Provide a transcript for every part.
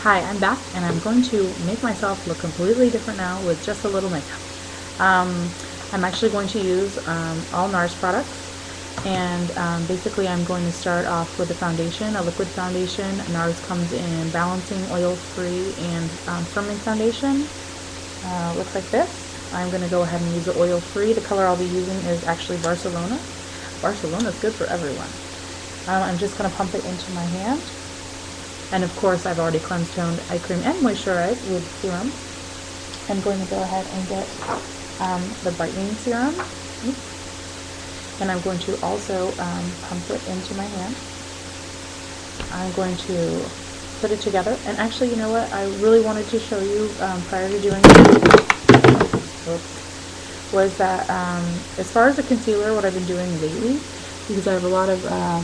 Hi, I'm back and I'm going to make myself look completely different now with just a little makeup. I'm actually going to use all NARS products, and basically I'm going to start off with a foundation, a liquid foundation. NARS comes in balancing, oil-free, and firming foundation. Looks like this. I'm going to go ahead and use the oil-free. The color I'll be using is actually Barcelona. Barcelona is good for everyone. I'm just going to pump it into my hand. And of course, I've already cleansed, toned, eye cream, and moisturized with serum. I'm going to go ahead and get the brightening serum. And I'm going to also pump it into my hand. I'm going to put it together. And actually, you know what? I really wanted to show you prior to doing it, was that as far as the concealer, what I've been doing lately, because I have a lot of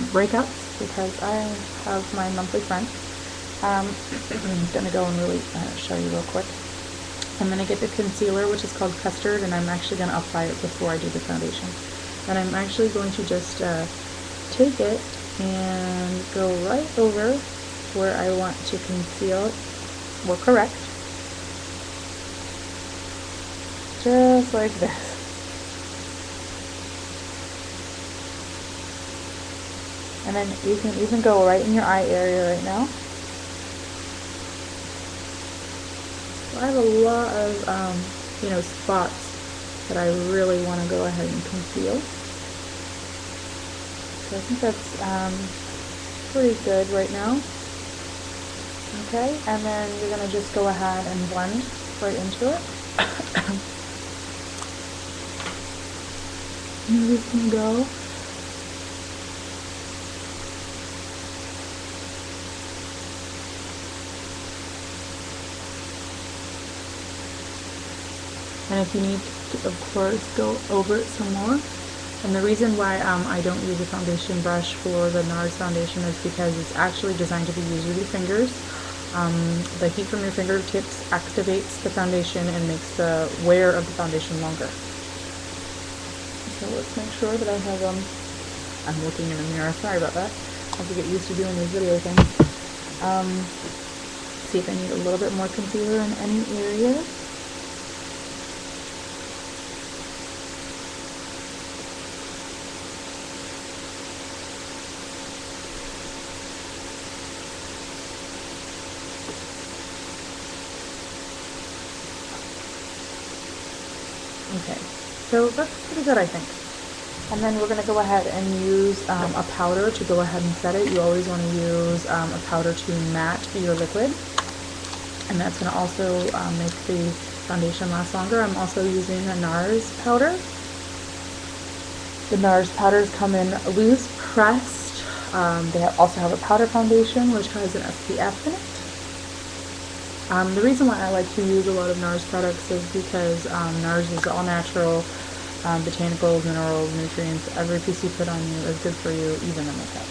breakouts, because I have my monthly friend. I'm going to go and really show you real quick. I'm going to get the concealer, which is called Custard, and I'm actually going to apply it before I do the foundation. And I'm actually going to just take it and go right over where I want to conceal or correct. Just like this. And then you can even go right in your eye area right now. I have a lot of, spots that I really want to go ahead and conceal. So I think that's pretty good right now. Okay, and then you're going to just go ahead and blend right into it. And you're just going to go. And if you need to, of course, go over it some more. And the reason why I don't use a foundation brush for the NARS foundation is because it's actually designed to be used with your fingers. The heat from your fingertips activates the foundation and makes the wear of the foundation longer. So let's make sure that I have, I'm looking in the mirror, sorry about that. I have to get used to doing these video things. See if I need a little bit more concealer in any area. Okay, so that's pretty good, I think. And then we're going to go ahead and use a powder to go ahead and set it. You always want to use a powder to matte your liquid. And that's going to also make the foundation last longer. I'm also using a NARS powder. The NARS powders come in loose pressed. They also have a powder foundation, which has an SPF in it. The reason why I like to use a lot of NARS products is because NARS is all natural, botanicals, minerals, nutrients. Every piece you put on you is good for you, even the makeup.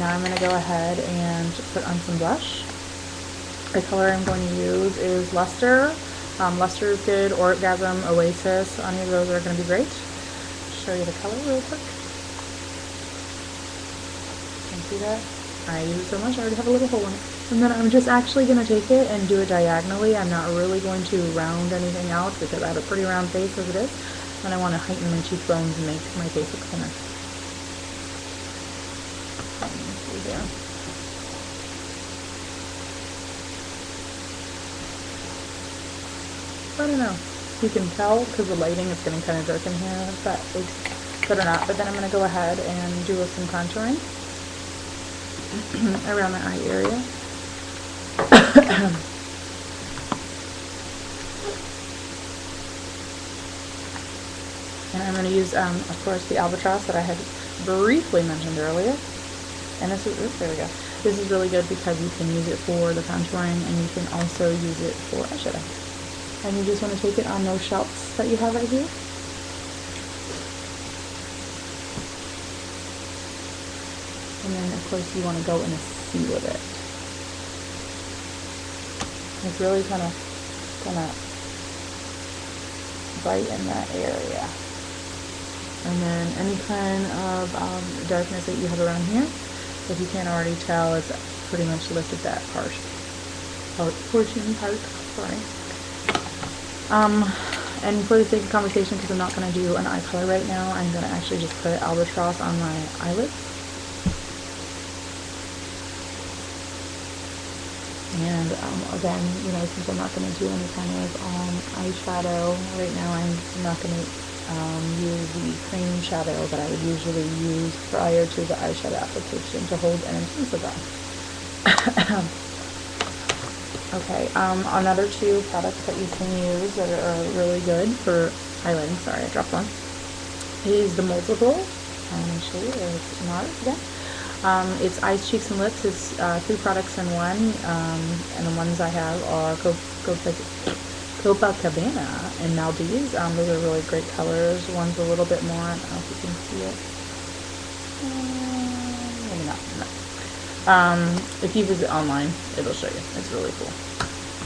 Now I'm going to go ahead and put on some blush. The color I'm going to use is Luster. Luster is good, Orgasm, Oasis. Any of those are going to be great. Show you the color real quick. Can you see that? I use it so much, I already have a little hole in it. And then I'm just actually going to take it and do it diagonally. I'm not really going to round anything out because I have a pretty round face as it is. And I want to heighten my cheekbones and make my face look thinner. I don't know. You can tell because the lighting is getting kind of dark in here if that looks good or not. But then I'm going to go ahead and do some contouring around the eye area. And I'm going to use, of course, the Albatross that I had briefly mentioned earlier. And this is, there we go. This is really good because you can use it for the contouring and you can also use it for eyeshadow. And you just want to take it on those shelves that you have right here. And then, of course, you want to go in a C with it. It's really gonna brighten that area. And then any kind of darkness that you have around here, if you can't already tell, it's pretty much lifted that portion, sorry. And for the sake of conversation, because I'm not going to do an eye color right now, I'm going to actually just put albatross on my eyelids. And again, you know, since I'm not going to do any kind of eyeshadow right now, I'm not going to use the cream shadow that I would usually use prior to the eyeshadow application to hold an intensive brow. Okay, another two products that you can use that are really good for highlighting, sorry I dropped one, is the multiple, actually it's NARS again. It's eyes, cheeks, and lips. It's 3 products in one, and the ones I have are Copacabana and Maldives. Those are really great colors. One's a little bit more, I don't know if you can see it. Maybe not. No. If you visit online, it'll show you. It's really cool.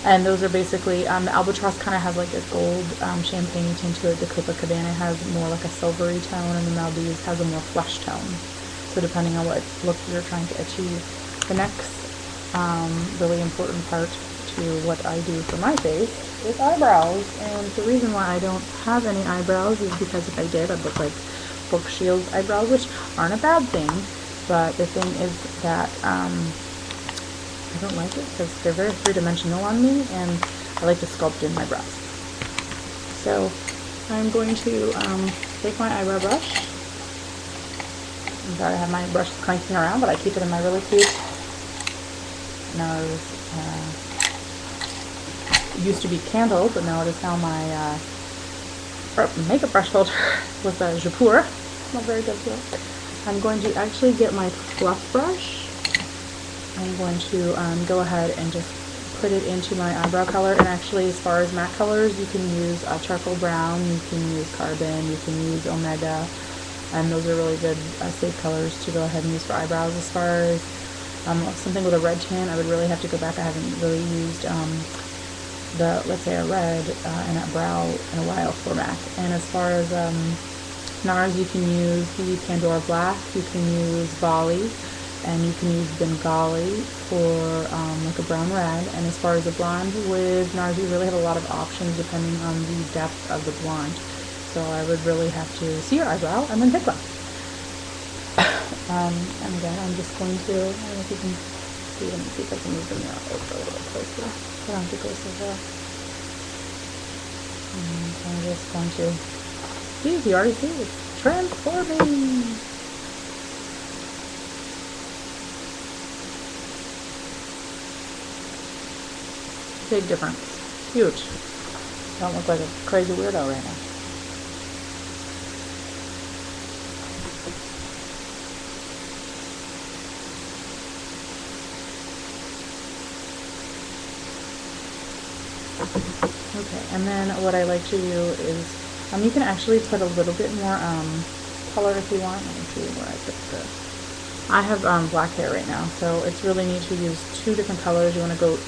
And those are basically, the albatross kind of has like a gold champagne tint to it. The Copacabana has more like a silvery tone, and the Maldives has a more flesh tone. So depending on what look you're trying to achieve. The next really important part to what I do for my face is eyebrows. And the reason why I don't have any eyebrows is because if I did, I'd look like Brooke Shields eyebrows, which aren't a bad thing. But the thing is that I don't like it because they're very three-dimensional on me, and I like to sculpt in my brows. So I'm going to take my eyebrow brush. I'm sorry, I have my brush clanking around, but I keep it in my really cute NARS. It used to be candle, but now it is now my makeup brush holder with a Japur. Not very good too. I'm going to actually get my fluff brush. I'm going to go ahead and just put it into my eyebrow color. And actually, as far as matte colors, you can use charcoal brown, you can use carbon, you can use omega, and those are really good safe colors to go ahead and use for eyebrows. As far as something with a red tint, I would really have to go back. I haven't really used let's say a red in a brow in a while for MAC. And as far as NARS, you can use the Pandora Black, you can use Bali, and you can use Bengali for like a brown red. And as far as a blonde, with NARS you really have a lot of options depending on the depth of the blonde. So I would really have to see your eyebrow and then pick one. And again, I'm just going to, I don't know if you can see, let me see if I can move the mirror over a little closer. I don't have to go so far. And I'm just going to, see, you already see, it's transforming. Big difference. Huge. I don't look like a crazy weirdo right now. Okay, and then what I like to do is, you can actually put a little bit more color if you want. Let me see where I put this. I have black hair right now, so it's really neat to use 2 different colors. You want to go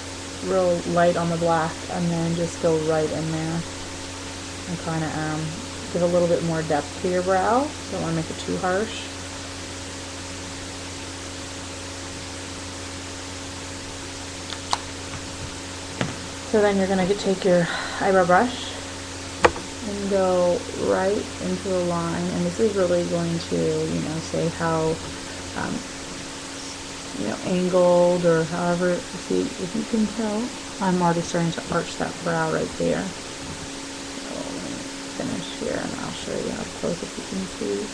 real light on the black and then just go right in there and kind of give a little bit more depth to your brow. Don't want to make it too harsh. So then you're going to take your eyebrow brush and go right into the line, and this is really going to, you know, say how you know, angled or however, see if you can tell, I'm already starting to arch that brow right there. So let me finish here and I'll show you up close if you can see.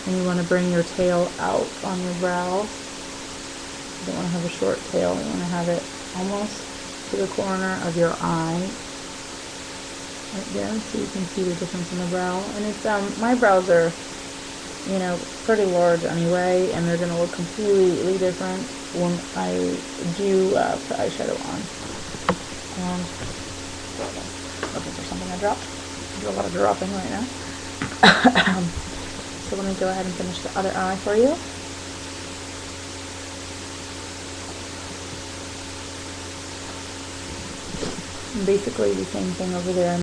And you want to bring your tail out on your brow. You don't want to have a short tail, you want to have it almost to the corner of your eye. Right there, so you can see the difference in the brow. And it's my brows are, you know, pretty large anyway, and they're gonna look completely different when I do put eyeshadow on. And looking for something I dropped. I do a lot of dropping right now. So let me go ahead and finish the other eye for you. And basically the same thing over there.